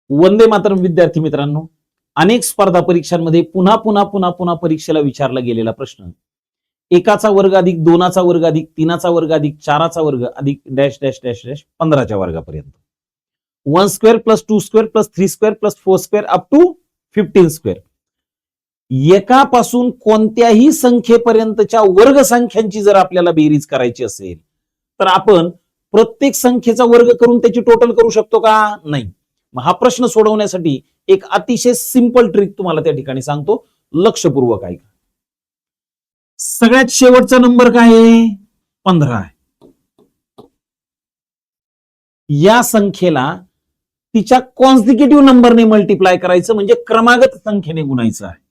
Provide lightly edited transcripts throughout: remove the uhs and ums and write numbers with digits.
वंदे मातरम विद्यार्थी मित्रांनो, अनेक स्पर्धा परीक्षांमध्ये पुन्हा पुन्हा पुन्हा पुन्हा परीक्षेला विचारला गेलेला प्रश्न, एकाचा वर्ग अधिक दोनाचा वर्ग अधिक तीनाचा वर्ग अधिक चाराचा वर्ग अधिक डॅश डॅश डॅश डॅश 15च्या वर्गापर्यंत, 1 square plus 2 square plus 3 square plus 4 square up to 15 square, एकापासून कोणत्याही संख्येपर्यंतच्या वर्ग संख्यांची जर आपल्याला बेरीज करायची असेल तर आपण प्रत्येक संख्येचा वर्ग करून त्याची टोटल करू शकतो का? नाही. हा प्रश्न सोडवण्यासाठी एक अतिशय सिंपल ट्रिक तुम्हाला त्या ठिकाणी सांगतो, लक्षपूर्वक ऐका. सगळ्यात शेवटचा नंबर काय आहे? 15 आहे. या संख्येला तिच्या कॉन्सिक्युटिव्ह नंबरने मल्टिप्लाय करायचं, म्हणजे क्रमागत संख्येने गुणायचं आहे.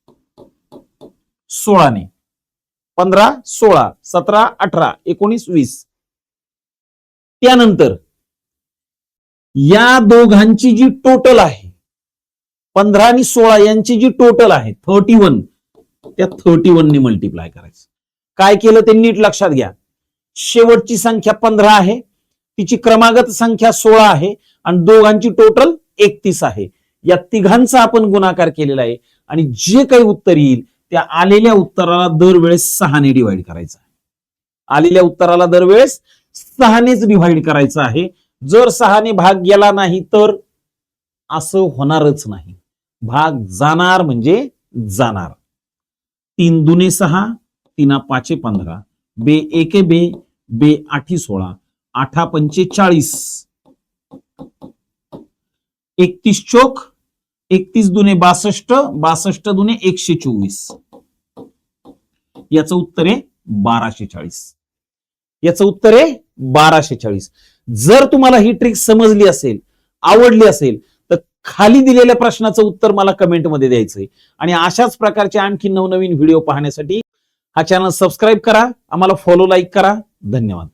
16ने 15 16 17 18 19 20. त्यानंतर या दोघांची जी टोटल आहे 15 आणि 16 यांची जी टोटल आहे 31, त्या 31 ने मल्टिप्लाय करायचं. काय केलं ते नीट लक्षात घ्या. शेवटची संख्या 15 आहे, तिची क्रमागत संख्या 16 आहे आणि दोघांची टोटल 31 आहे. या तिघांचा आपण गुणाकार केलेला आहे आणि जे काही उत्तर येईल त्या आलेल्या उत्तराला दरवेळेस 6 ने डिवाइड करायचं आहे. आलेल्या उत्तराला दरवेळेस 6 नेच डिवाइड करायचं आहे. जर 6 ने भाग गेला नाही तर असं होणारच नाही. भाग जाणार म्हणजे जाणार. 3 दुने 6, 3 5 15, बे 1 बे, बे 8 16, 8 पंचे 40, 31 चोक, 31 दुने 62, 62 दुने 124. याचं उत्तर आहे 1240. याचं उत्तर आहे 1240. जर तुम्हाला ही ट्रिक समजली असेल, आवडली असेल तर खाली दिलेल्या प्रश्नाचं उत्तर मला कमेंटमध्ये द्यायचंय. आणि अशाच प्रकारचे आणखी नवनवीन व्हिडिओ पाहण्यासाठी हा चॅनल सबस्क्राईब करा, आम्हाला फॉलो लाईक करा. धन्यवाद.